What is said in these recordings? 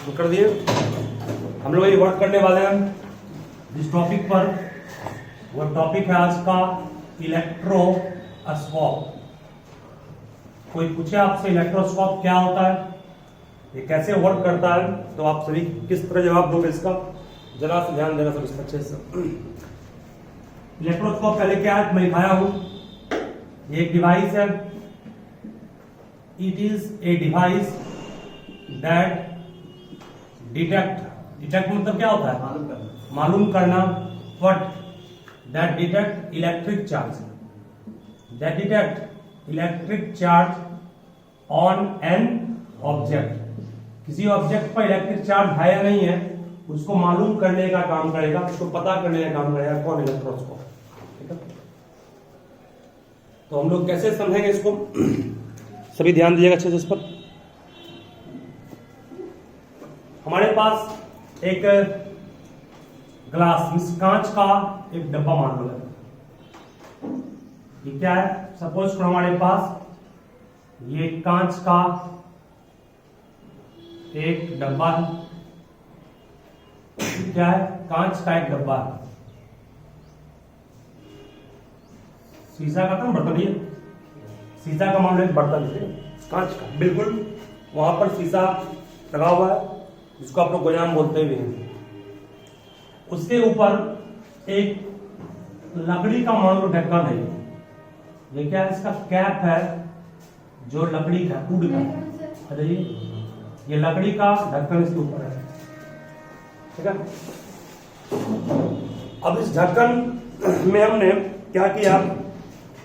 कर दिए। हम लोग ये वर्क करने वाले हैं जिस टॉपिक पर, वो टॉपिक है आज का इलेक्ट्रोस्कोप। कोई पूछे आपसे इलेक्ट्रोस्कोप क्या होता है, ये कैसे वर्क करता है, तो आप सभी किस तरह जवाब दोगे इसका जरा से ध्यान देना सब इसका अच्छे से। इलेक्ट्रोस्कोप पहले क्या है मैं दिखाया हूं, ये एक डिवाइस है। It is a device that detect मतलब क्या होता है, मालूम करना। What that detect electric charge, that detect electric charge on an object. किसी ऑब्जेक्ट पर इलेक्ट्रिक चार्ज है या नहीं है उसको मालूम करने का काम करेगा, उसको पता करने का काम करेगा कौन, इलेक्ट्रोस्कोप। ठीक है, तो हम लोग कैसे समझेंगे इसको, सभी ध्यान दीजिएगा अच्छे से इस पर। हमारे पास एक ग्लास, इस कांच का एक डब्बा मान लो है। ये क्या है, सपोज करो हमारे पास ये कांच का एक डब्बा है। क्या है, कांच का एक डब्बा है। शीशा का था बर्तन, ये शीशा का मान लो एक बर्तन है कांच का, बिल्कुल वहां पर शीशा लगा हुआ है जिसको आप लोग गोजाम बोलते भी हैं। उसके ऊपर एक लकड़ी का मान लो ढक्कन है। ये क्या है, इसका कैप है जो लकड़ी का वुड का है। अरे ये लकड़ी का ढक्कन इसके ऊपर है। ठीक है, अब इस ढक्कन में हमने क्या किया,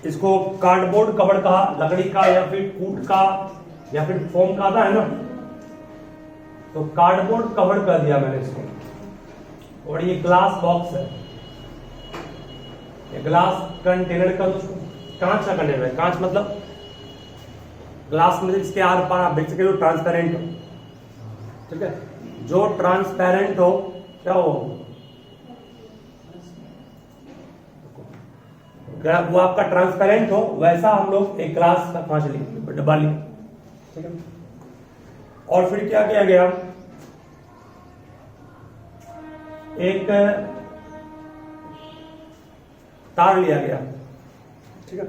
इसको कार्डबोर्ड कवर का, लकड़ी का या फिर कूट का या फिर फोम का आता है ना, तो कार्डबोर्ड कवर कर दिया मैंने इसको। और ये ग्लास बॉक्स है, ये ग्लास कंटेनर का, कांच का कंटेनर है। कांच मतलब ग्लास में इसके आर पार आप देख सकते हो ट्रांसपेरेंट हो। ठीक है, जो ट्रांसपेरेंट हो क्या हो, वो आपका ट्रांसपेरेंट हो, वैसा हम लोग एक ग्लास का कांच लिए, डब्बा लिए। ठीक है, और फिर क्या किया गया, एक तार लिया गया। ठीक है,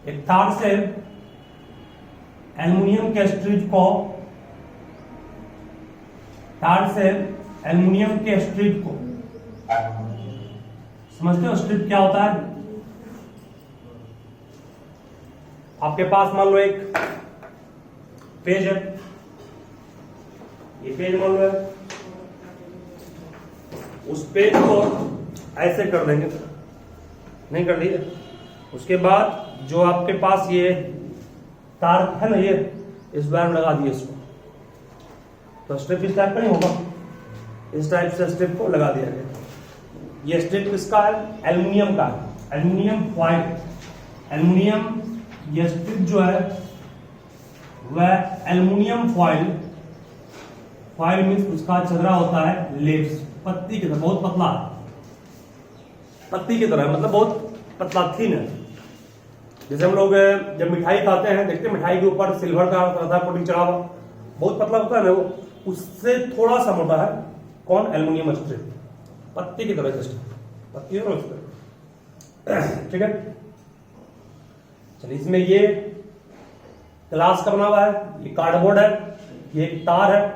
एक तार से एल्युमिनियम के स्ट्रिप को, तार से एल्युमिनियम के स्ट्रिप को, समझते हो स्ट्रिप क्या होता है? आपके पास मान लो एक पेज है, ये पेज मान लो है, उस पेज को ऐसे कर देंगे, नहीं कर दिए। उसके बाद जो आपके पास ये तार है ना, ये इस बार में लगा दिए इसको, तो स्ट्रिप इस टाइप का नहीं होगा, इस टाइप से स्ट्रिप को लगा दिया गया। ये स्ट्रिप किसका है, एल्युमिनियम का, एल्युमिनियम फॉइल। एल्युमिनियम ये स्ट्रिप जो है वह एल्युमिनियम फॉइल, फॉइल मीन्स उसका चदरा होता है लेप्स, पत्ती की तरह, बहुत पतला, पत्ती की तरह मतलब बहुत पतला, थीन है। जैसे हम लोग जब मिठाई खाते हैं, देखते हैं मिठाई के ऊपर सिल्वर का कोटिंग चढ़ा हुआ, बहुत पतला होता है ना वो, उससे थोड़ा सा मोटा है कौन, एल्युमिनियम स्ट्रिप, पत्ती की तरह, जस्ट पत्ती है ना। ठीक है, चलिए इसमें ये ग्लास का बना हुआ है, ये कार्डबोर्ड है, ये एक तार है,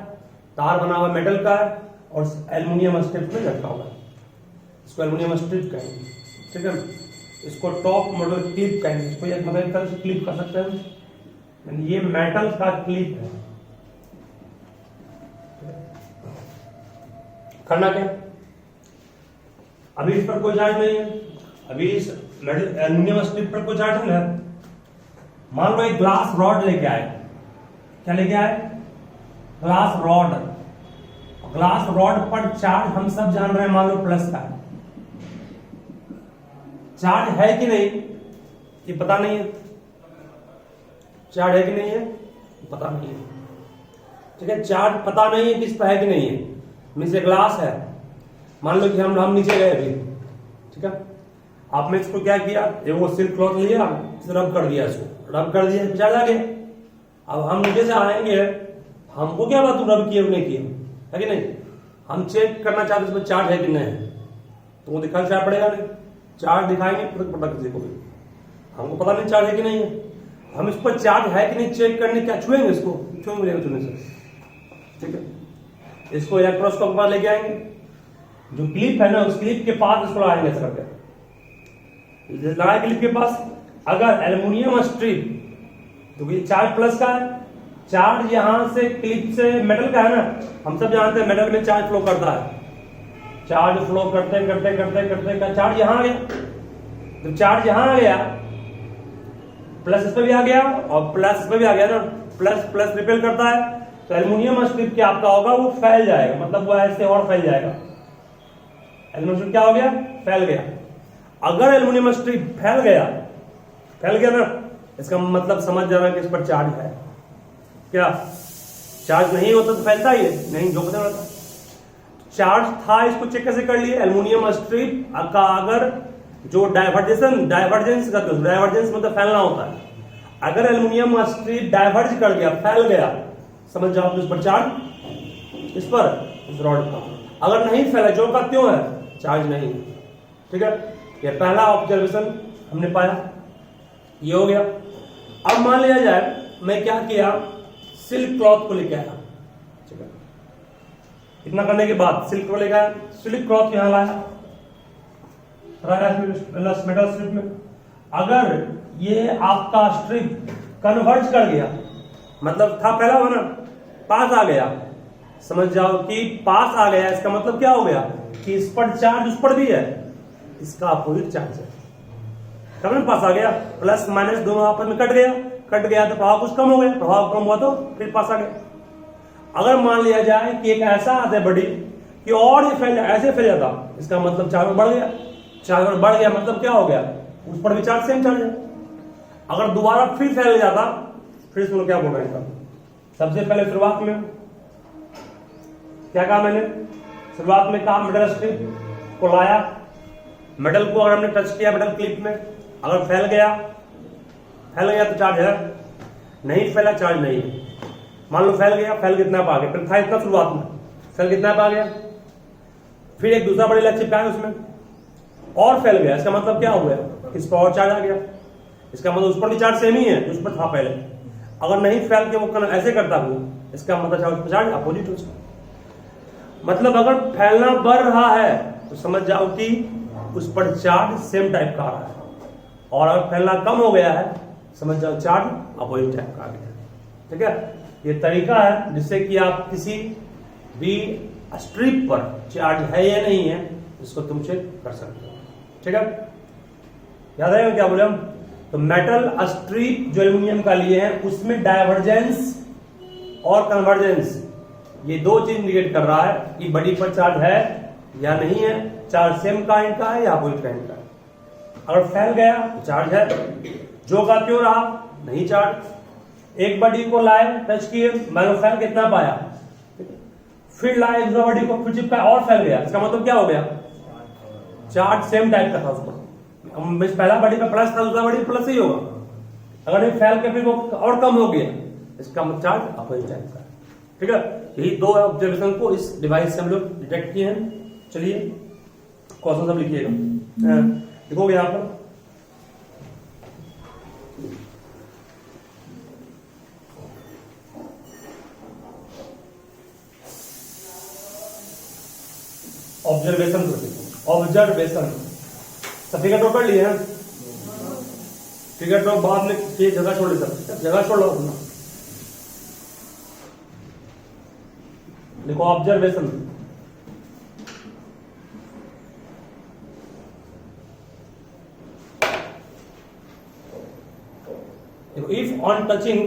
तार बना हुआ मेटल का है और एल्युमिनियम स्ट्रिप में लटका हुआ है, इसको एल्युमिनियम स्ट्रिप कहेंगे। ठीक है, इसको टॉप मॉडल क्लिप कहेंगे, इसको एक मदद तरह से क्लिप कर सकते हैं, ये मेटल का क्लिप है। करना क्या, अभी इस पर कोई चार्ज नहीं है, अभी इस एल्युमिनियम स्ट्रिप पर कोई चार्ज नहीं है। मान लो एक ग्लास रॉड लेके आए, क्या लेके आए, ग्लास रॉड। ग्लास रॉड पर चार्ज हम सब जान रहे हैं, मान लो प्लस का, चार्ज है कि नहीं ये पता नहीं है, चार्ज है कि नहीं है पता नहीं है। ठीक है, चार्ज पता नहीं है किस पर है कि नहीं है, मीन्स ये ग्लास है, मान लो कि हम नीचे गए अभी। ठीक है, आपने इसको क्या किया, ये वो सिल्क क्लॉथ लिया, रब कर दिया, इसको रब कर दिया, चार्ज आ गया। अब हम नीचे से आएंगे, हमको क्या बात रब किए नहीं किए, है कि नहीं? हम चेक करना चाहते हैं इसमें चार्ज है कि नहीं है, तो वो दिखाना चाह पड़ेगा नहीं, चार्ज दिखाएंगे पता किसी को भी, हमको पता नहीं चार्ज है कि नहीं है। हम इस पर चार्ज है कि नहीं चेक करने क्या छुएंगे, इसको छुएंगे छूने से, ठीक है। इसको इलेक्ट्रोस्कोप के पास लेके आएंगे, जो क्लिप है ना उस क्लिप के पास इसको लगाएंगे ऐसा करके, लगाए क्लिप के पास। अगर एल्युमिनियम स्ट्रिप, तो ये चार्ज प्लस का है, चार्ज यहां से क्लिप से मेटल का है ना, हम सब जानते हैं मेटल में चार्ज फ्लो करता है, चार्ज फ्लो करते करते करते करते चार्ज यहां आ गया, तो चार्ज यहां आ गया, प्लस इस पे भी आ गया और प्लस इस पे भी आ गया ना, प्लस प्लस रिपेल करता है, तो एल्युमिनियम स्ट्रिप क्या आपका होगा, वो फैल जाएगा, मतलब वो ऐसे और फैल जाएगा। एल्युमिनियम स्ट्रिप क्या हो गया, फैल गया। अगर एल्युमिनियम स्ट्रिप फैल गया ना, इसका मतलब समझ जाना कि इस पर चार्ज है। क्या चार्ज नहीं होता तो फैलता ही नहीं, जो पता रहता चार्ज था, इसको चेक कैसे कर लिए, एल्युमिनियम स्ट्रिप का अगर जो डाइवर्जेंस करते हो, डाइवर्जेंस मतलब फैलना होता है, अगर एल्युमिनियम स्ट्रिप डाइवर्ज कर गया, फैल गया, समझ जाओ तो इस पर चार्ज, इस रॉड का। अगर नहीं फैला, जो का त्यों है, चार्ज नहीं, ठीक है। ये पहला ऑब्जर्वेशन हमने पाया, ये हो गया। अब मान लिया जाए मैं क्या किया, सिल्क क्लॉथ को लेके आया, ठीक है। इतना करने के बाद सिल्क को लेके आया, सिल्क क्लॉथ यहां लाया मेटल स्ट्रिप में। अगर ये आपका स्ट्रिप कन्वर्ज कर गया, मतलब था पहला हो ना, पास आ गया, समझ जाओ कि पास आ गया, इसका मतलब क्या हो गया कि इस पर चार्ज उस पर भी है, इसका अपोजिट चार्ज है, तब ना पास आ गया, प्लस माइनस दोनों आपस में कट गया तो प्रभाव कुछ कम हो गया, प्रभाव कम हुआ तो फिर पास आ गया। अगर मान लिया जाए कि एक ऐसा आता है बड़ी कि और ये फैल ऐसे फैल जाता, इसका मतलब चार्ज बढ़ गया, चार्ज बढ़ गया मतलब क्या हो गया, उस पर भी चार्ज सेम चार्ज है। अगर दोबारा फिर फैल जाता, फिर सुनो क्या बोल रहे हैं। सबसे पहले शुरुआत में क्या कहा मैंने, शुरुआत में कहा मेटल स्ट्रिप को लाया, मेटल को अगर हमने टच किया मेटल क्लिप में, अगर फैल गया तो चार्ज है, नहीं फैला चार्ज नहीं है। मान लो फैल कितना पा गया, फिर था इतना शुरुआत में, फैल कितना पा गया, फिर एक दूसरा बड़ी लक्ष्य चिपकाया उसमें और फैल गया, इसका मतलब क्या हो गया, इस पर और चार्ज आ गया, इसका मतलब उस पर भी चार्ज सेम ही है उस पर था पहले। अगर नहीं फैल के वो ऐसे करता हूं, इसका मतलब चार्ज अपोजिट उसका, मतलब अगर फैलना बढ़ रहा है तो समझ जाओ कि उस पर चार्ज सेम टाइप का आ रहा है, और अगर फैलना कम हो गया है समझ जाओ चार्ज अपोजिट टाइप का आ गया, ठीक है। ये तरीका है जिससे कि आप किसी भी स्ट्रिप पर चार्ज है या नहीं है इसको तुम चेक कर सकते हो, ठीक है। याद आएगा क्या बोले हम, तो मेटल स्ट्रिप जो एल्यूमिनियम का लिए हैं उसमें डाइवर्जेंस और कन्वर्जेंस, ये दो चीज इंडिकेट कर रहा है कि बड़ी पर चार्ज है या नहीं है, चार्ज सेम काइंड का है या अपोजिट काइंड का है। अगर फैल गया तो चार्ज है, जो का क्यों रहा नहीं चार्ज। एक बॉडी को लाए, टच किए, मैंने फैल कितना पाया, फिर लाए दूसरा बॉडी को, फिर चिपका और फैल गया, इसका मतलब क्या हो गया, चार्ज सेम टाइप का था उसको। पहला बॉडी पे प्लस था, दूसरा बॉडी प्लस ही होगा। अगर ये फैल के फिर वो और कम हो गया, इसका मतलब चार्ज अपोजिट टाइप का, ठीक है। यही दो ऑब्जर्वेशन को इस डिवाइस से हम लोग डिटेक्ट किए हैं। चलिए क्वेश्चन सब लिखिएगा, देखोगे यहां पर ऑब्जर्वेशन सब फिगर ड्रॉ कर लिए हैं, फिगर ड्रॉ बाद में ये जगह छोड़ लेता, जगह छोड़ लो अपना, देखो ऑब्जर्वेशन, देखो if on touching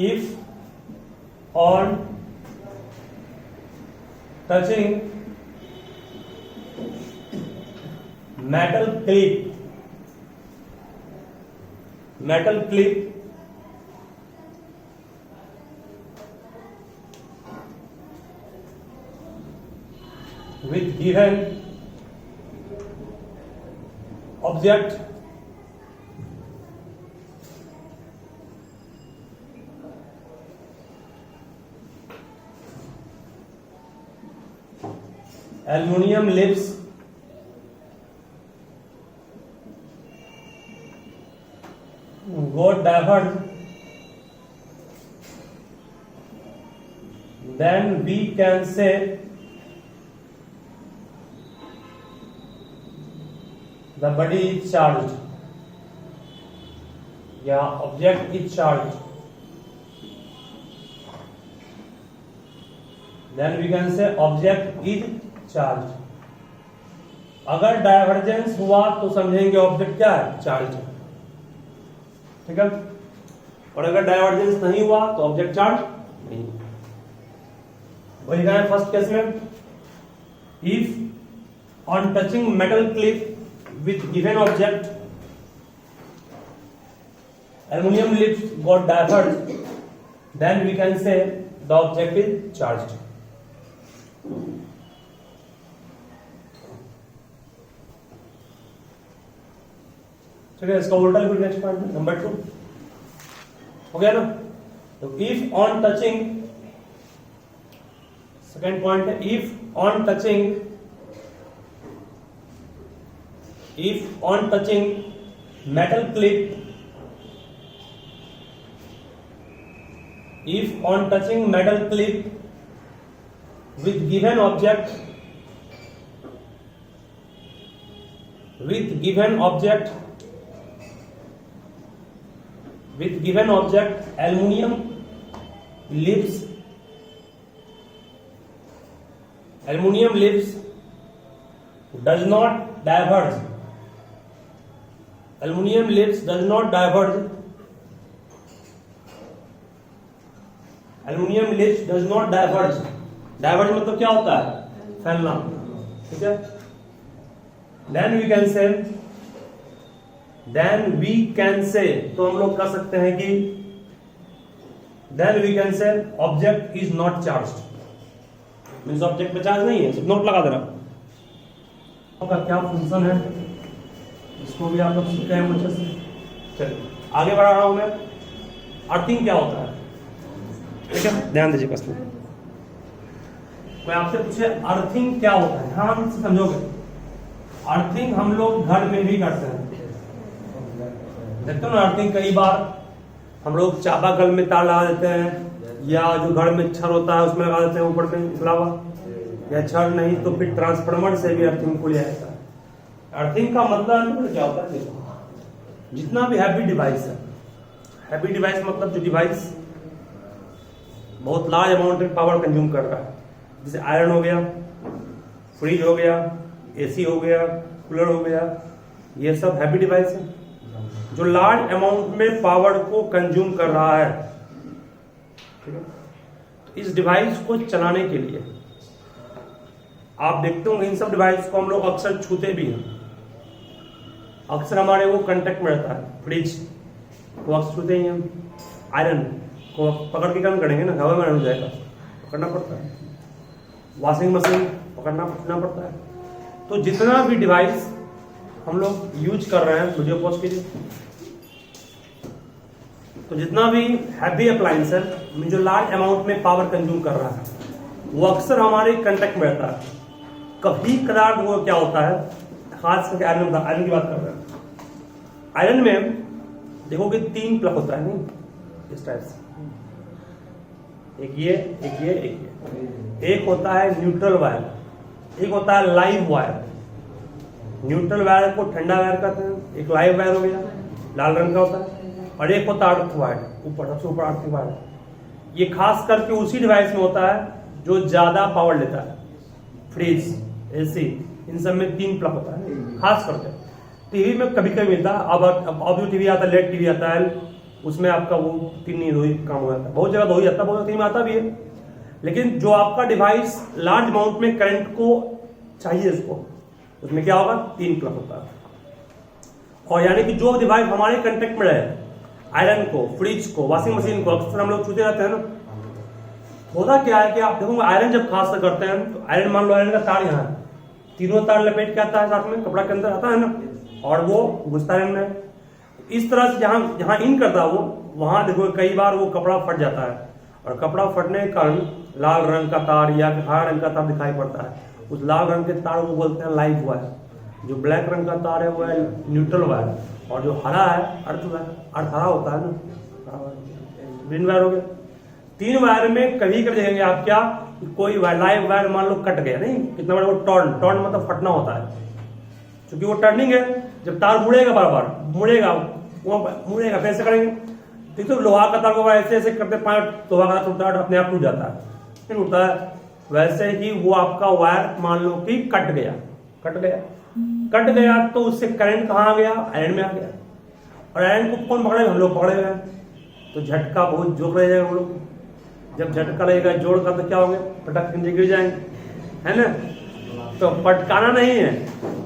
if on touching metal clip with given object aluminum lips got diverged, then we can say the body is charged या object is charged. Then we can say object is charged. अगर divergence हुआ तो समझेंगे object क्या है, charge है, ठीक है। और अगर डायवर्जेंस नहीं हुआ तो ऑब्जेक्ट चार्ज नहीं। वही कहा है फर्स्ट केस में, if on touching metal clip with given object aluminum lips got diverged, then we can say the object is charged. ठीक है, इसका उल्टा लिखो नेक्स्ट पॉइंट नंबर 2 हो गया ना। तो if on touching, second point है, if on touching metal clip, if on touching metal clip with given object aluminum lips does not diverge, aluminum lips does not diverge, aluminum lips does not diverge, diverge मतलब क्या होता है, फैलना, ठीक है। then we can say तो हम लोग कह सकते हैं कि then we can say object is not charged, means object में चार्ज नहीं है, सिर्फ नोट लगा देना। का क्या फंक्शन है इसको भी आप लोग सीखते हैं मुझे से। चलिए आगे बढ़ा रहा हूं मैं। अर्थिंग क्या होता है, ठीक है, ध्यान दीजिए प्रश्न। कोई आपसे पूछे अर्थिंग क्या होता है, ध्यान से समझोगे। अर्थिंग हम लोग घर में भी करते हैं, देखते हो ना अर्थिंग, कई बार हम लोग चापाकल में तार लगा देते हैं, या जो घर में छड़ होता है उसमें लगा देते हैं ऊपर में अलावा, या छड़ नहीं तो फिर ट्रांसफार्मर से भी अर्थिंग खुल जाता है। अर्थिंग का मतलब क्या होता है, जितना भी हैवी डिवाइस है, हैवी डिवाइस मतलब जो डिवाइस बहुत लार्ज अमाउंट में पावर कंज्यूम कर रहा है, जैसे आयरन हो गया, फ्रिज हो गया, एसी हो गया, कूलर हो गया, ये सब हैवी डिवाइस है जो लार्ज अमाउंट में पावर को कंज्यूम कर रहा है, ठीक है। तो इस डिवाइस को चलाने के लिए आप देखते होंगे इन सब डिवाइस को हम लोग अक्सर छूते भी हैं, अक्सर हमारे वो कांटेक्ट में रहता है। फ्रिज को अक्सर छूते ही हम, आयरन को पकड़ के काम करेंगे ना, हवा में हो जाएगा, पकड़ना पड़ता है। वॉशिंग मशीन पकड़ना पड़ता है। तो जितना भी डिवाइस हम लोग यूज कर रहे हैं, वीडियो पॉज कीजिए, तो जितना भी हैवी अप्लायंस है जो लार्ज अमाउंट में पावर कंज्यूम कर रहा है, वो अक्सर हमारे कांटेक्ट में रहता है। कभी कदार वो क्या होता है, खास करके आयरन की बात कर रहे हैं। आयरन में देखोगे 3 प्लग होता है, नहीं इस टाइप से, एक ये, एक ये, एक ये। एक होता है न्यूट्रल वायर, एक होता है लाइव वायर। न्यूट्रल वायर को ठंडा वायर कहते हैं, एक लाइव वायर हो गया, लाल रंग का होता है, और एक होता है अर्थ वायर, ऊपर सबसे ऊपर अर्थ वायर। ये खास करके उसी डिवाइस में होता है जो ज्यादा पावर लेता है, फ्रिज, एसी, इन सब में 3 प्लग होता है। खास करके टीवी में कभी कभी मिलता है, अब जो टीवी आता है, लेट टीवी आता है, उसमें आपका वो 3 नहीं 2 ही काम हो जाता है, बहुत जगह 2 ही आता है, बहुत 3 में आता भी है। लेकिन जो आपका डिवाइस लार्ज अमाउंट में करंट को चाहिए इसको, उसमें क्या होगा, 3 प्लग होता है। और यानी कि जो डिवाइस हमारे कांटेक्ट में रहे, आयरन को, फ्रिज को, वॉशिंग मशीन को अक्सर हम लोग छूते रहते हैं ना, होता क्या है कि आप देखो आयरन जब खास करते हैं तो आयरन, मान लो आयरन का तार यहाँ है, तीनों तार लपेट के आता है साथ में, कपड़ा के अंदर आता है ना, और वो घुसता है में। इस तरह से जहाँ जहाँ इन करता है वो, वहां देखो कई बार वो कपड़ा फट जाता है, और कपड़ा फटने के कारण लाल रंग का तार या हरा रंग का तार दिखाई पड़ता है। उस लाल रंग के तार को बोलते हैं लाइव वायर, जो ब्लैक रंग का तार है वो है न्यूट्रल वायर, और जो हरा है अर्थ वायर। अर्थ हरा होता है ना, ग्रीन वायर हो गया। 3 वायर में कभी कभी देखेंगे आप क्या, कोई लाइव वायर मान लो कट गया, नहीं कितना बड़ा वो टर्न मतलब फटना होता है, क्योंकि वो टर्निंग है। जब तार मुड़ेगा, बार बार मुड़ेगा, वो मुड़ेगा, कैसे करेंगे, तो लोहा का तार को ऐसे ऐसे करते लोहा का तार टूटता है, अपने आप टूट जाता है, फिर टूटता है। वैसे ही वो आपका वायर मान लो कि कट गया तो उससे करंट कहाँ आ गया, आयरन में आ गया, और आयरन को कौन पकड़े, हम लोग पकड़े गए, तो झटका बहुत जोर रहेगा हम लोग। जब झटका लगेगा जोर का तो क्या होंगे, पटक नीचे गिर जाएंगे, है ना। तो पटकाना नहीं है,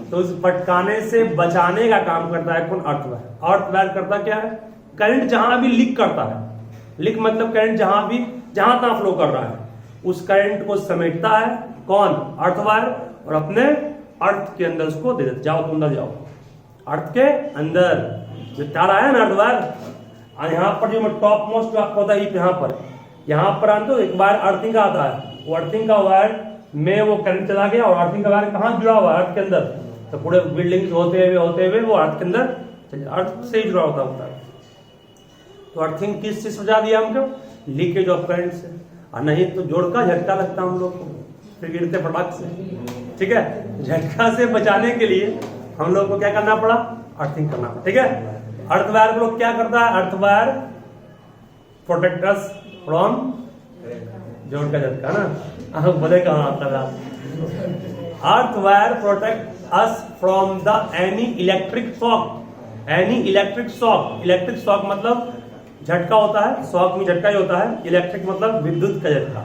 तो उस पटकाने से बचाने का काम करता है कौन, अर्थवायर। अर्थवायर करता क्या है, करंट जहां भी लीक करता है, लीक मतलब करंट जहां तहां फ्लो कर रहा है, उस करंट को समेटता है कौन, अर्थवायर, और अपने अर्थ के अंदर उसको दे देता। जाओ तुम अंदर जाओ, अर्थ के अंदर जो तार आया ना अर्थवायर, और यहाँ पर जो टॉप मोस्ट आपको होता है यहाँ पर आते तो एक वायर अर्थिंग का आता है, वो अर्थिंग का वायर में वो करंट चला गया, और अर्थिंग का वायर कहाँ जुड़ा हुआ है, अर्थ के अंदर। तो पूरे बिल्डिंग होते हुए वो अर्थ के अंदर अर्थ से ही जुड़ा होता है। तो अर्थिंग किस चीज बचा दिया हमको, लीकेज ऑफ करंट से, और नहीं तो जोड़ का झटका लगता हम लोग को, फिर गिरते फटाक से। ठीक है, झटका से बचाने के लिए हम लोग को क्या करना पड़ा, अर्थिंग करना पड़ा। ठीक है, अर्थवायर को लोग क्या करता है, अर्थवायर प्रोटेक्ट अस फ्रॉम जोड़ का झटका ना, बोले कहाँ आता है। Earth wire protect us from the any electric shock. Electric shock मतलब झटका होता है, शॉक में झटका ही होता है, इलेक्ट्रिक मतलब विद्युत का झटका।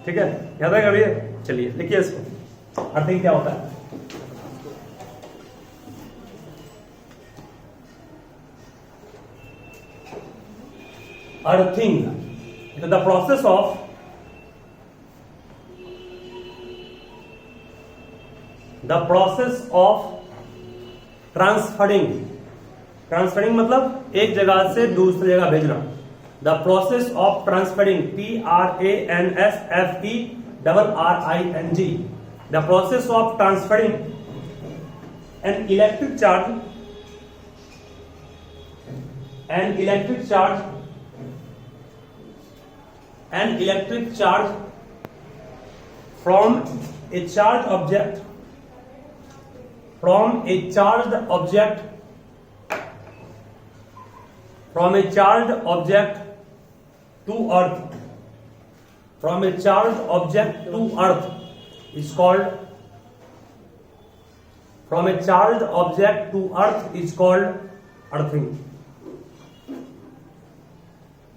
ठीक है, याद है करिए। चलिए लिखिए इसको, अर्थिंग क्या होता है। Earthing the process of transferring मतलब एक जगह से दूसरी जगह भेजना। The process of transferring, TRANSFERRING, the process of transferring an electric charge from a charged object to earth is called earthing।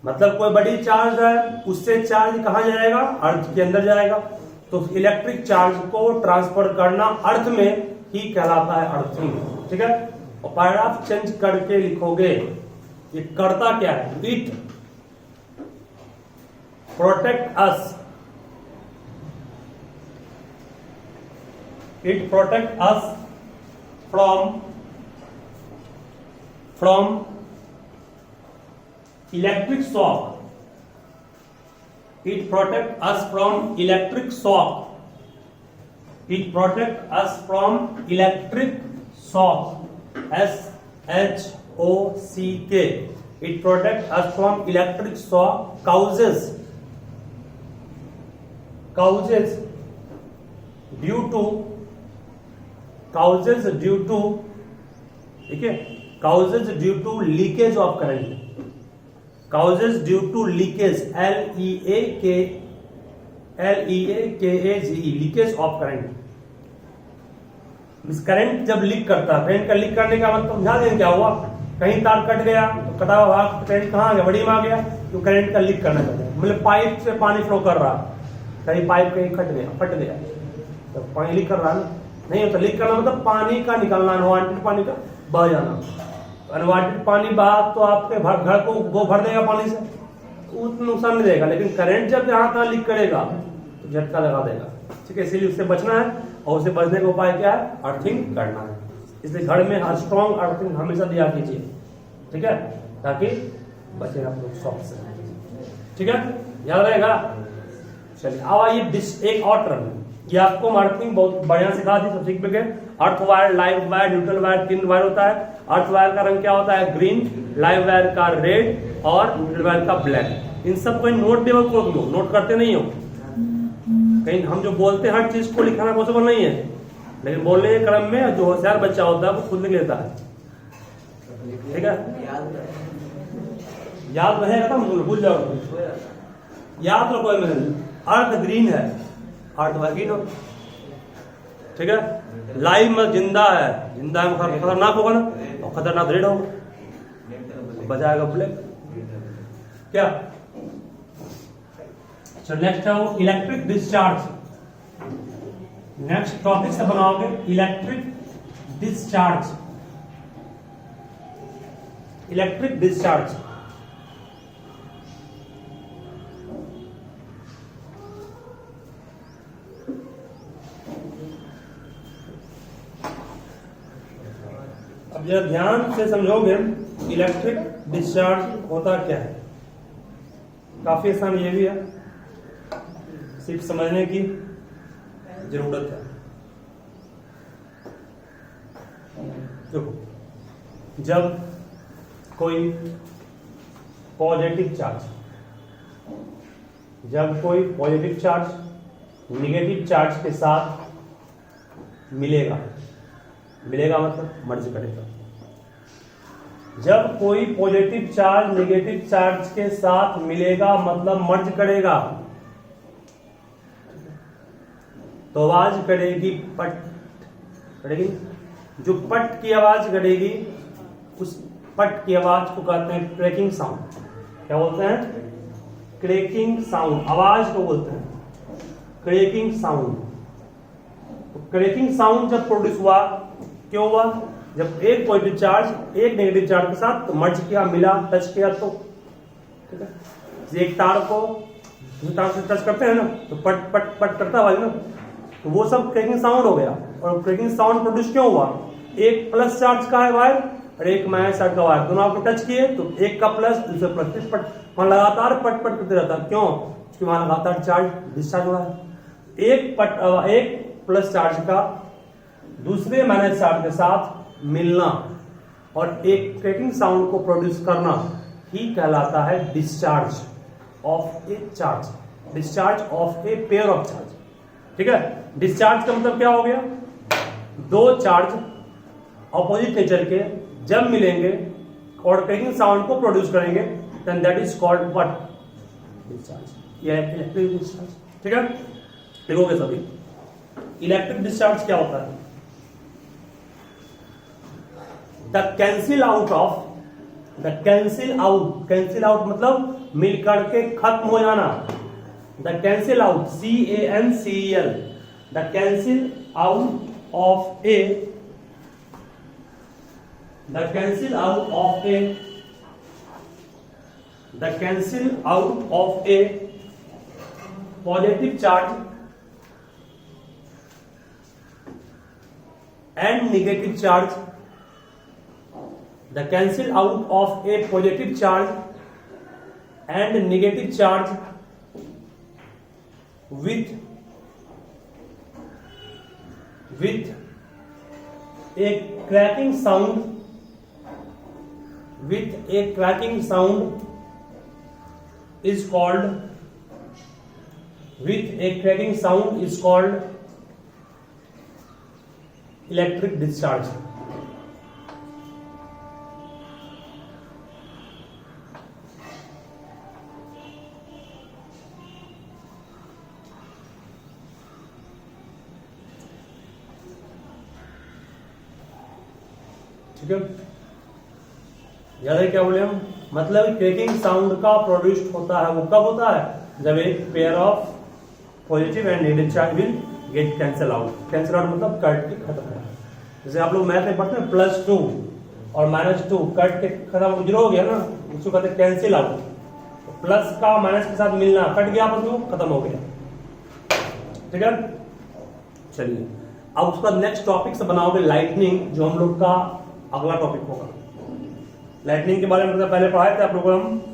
मतलब कोई बड़ी चार्ज है, उससे चार्ज कहां जाएगा, अर्थ के अंदर जाएगा। तो इलेक्ट्रिक चार्ज को ट्रांसफर करना अर्थ में ही कहलाता है अर्थिंग। ठीक है, और पैराग्राफ चेंज करके लिखोगे, ये करता क्या है, it protect us from electric shock। It protect us from electric shock। SHOCK। It protect us from electric shock causes due to leakage of current। Causes due to leakage, LEAKAGE, leakage of current। Current जब leak करता है, current का leak करने का मतलब ध्यान दें क्या हुआ, कहीं तार कट गया तो कटा हुआ भाग करंट कहाँ आ गया, बड़ी में आ गया, तो करंट का लीक करना पड़ता है। मतलब पाइप से पानी फ्लो कर रहा, कहीं पाइप कहीं फट गया तो पानी लीक कर रहा है, नहीं होता। लीक करना मतलब पानी का निकलना, अनवांटेड पानी का बह जाना। अनवांटेड पानी बहा तो आपके घर को वो भर देगा पानी से, उतना नुकसान नहीं देगा, लेकिन करंट जब यहाँ कहाँ लीक करेगा तो झटका लगा देगा। ठीक है, इसीलिए उससे बचना है, और उससे बचने का उपाय क्या है? अर्थिंग करना है। इसलिए घर में स्ट्रॉन्ग अर्थिंग हमेशा दिया कीजिए, ठीक है, ताकि बचे आप लोग शॉक से। ठीक है, याद रहेगा। चलिए अब आइए एक और टर्म, ये आपको मार्केटिंग बहुत बढ़िया सिखा दी, सब सीख पे गए। Earth wire, live wire, neutral wire, 3 wire होता है। अर्थ वायर का रंग क्या होता है? ग्रीन, लाइव वायर का रेड और न्यूट्रल वायर का ब्लैक। इन सब को नोट टेबल को लो, नोट करते नहीं हो, कहीं हम जो बोलते हैं हर चीज को लिखाना पॉसिबल नहीं है, लेकिन बोलने के क्रम में जो होशियार बच्चा होता है वो खुद लिख लेता है। ठीक है, याद रहेगा तो भूल जाओगे, याद रखो। अर्थ ग्रीन है, अर्थ ग्रीन हो, ठीक है। लाइव में जिंदा है, जिंदा है खतरनाक होगा ना, और खतरनाक रेड होगा, बजाएगा ब्लैक। क्या चलो नेक्स्ट है वो इलेक्ट्रिक डिस्चार्ज। नेक्स्ट टॉपिक से बनाओगे इलेक्ट्रिक डिस्चार्ज। इलेक्ट्रिक डिस्चार्ज अब जरा ध्यान से समझोगे इलेक्ट्रिक डिस्चार्ज होता क्या है। काफी आसान ये भी है, सिर्फ समझने की जरूरत है। देखो, जब कोई पॉजिटिव चार्ज निगेटिव चार्ज के साथ मिलेगा मतलब मर्ज करेगा। जब कोई पॉजिटिव चार्ज नेगेटिव चार्ज के साथ मिलेगा मतलब मर्ज करेगा, तो आवाज करेगी पट करेगी। जो पट की आवाज करेगी उस पट की आवाज को कहते हैं क्रैकिंग साउंड। क्या बोलते हैं? Cracking sound. आवाज को बोलते हैं क्रैकिंग साउंड। तो क्रैकिंग साउंड जब प्रोड्यूस हुआ, क्यों हुआ? जब एक पॉजिटिव चार्ज एक नेगेटिव चार्ज के साथ मर्ज किया, मिला, टच किया, तो ठीक है। एक तार को दूसरे तार से टच करते हैं ना, तो पट पट पट करता है ना, तो वो सब क्रैकिंग साउंड हो गया। और क्रैकिंग साउंड प्रोड्यूस क्यों हुआ? एक प्लस चार्ज का है वायर और एक माइनस चार्ज का वायर, दोनों आपको टच किए तो एक का प्लस दूसरे प्लस, पट वहां लगातार पट पट करते रहता है। क्यों? क्योंकि वहां लगातार चार्ज डिस्चार्ज हो रहा है। एक प्लस चार्ज का दूसरे माइनस चार्ज के साथ मिलना और एक क्रैकिंग साउंड को प्रोड्यूस करना ही कहलाता है discharge of A charge, discharge of a pair of charge. ठीक है, डिस्चार्ज का मतलब क्या हो गया? दो चार्ज ऑपोजिट नेचर के जब मिलेंगे और क्रैकिंग साउंड को प्रोड्यूस करेंगे, then that is called what? Discharge या इलेक्ट्रिक डिस्चार्ज। ठीक है, देखोगे सभी इलेक्ट्रिक डिस्चार्ज क्या होता है? द कैंसिल आउट मतलब मिल करके खत्म हो जाना। The cancel out, CANCEL, the cancel out of A, the cancel out of A positive charge and negative charge, the cancel out of a positive charge and negative charge with a cracking sound is called electric discharge. ठीक है, याद है क्या बोले हम? मतलब cracking sound का produce होता है, वो कब होता है? जब एक pair of positive and negative charge will get cancel out. Cancel out मतलब कट के खत्म है। जैसे आप लोग मैथ में पढ़ते हैं +2 और -2 कट के खत्म 0 हो गया ना, उसको कहते हैं कैंसिल आउट। प्लस का माइनस के साथ मिलना कट गया, आपस में खत्म हो गया। ठीक है, चलिए अब उसका नेक्स्ट टॉपिक से बनाओगे लाइटनिंग, जो हम लोग का अगला टॉपिक होगा। लाइटनिंग के बारे में पहले पढ़ाए थे आप लोगों को हम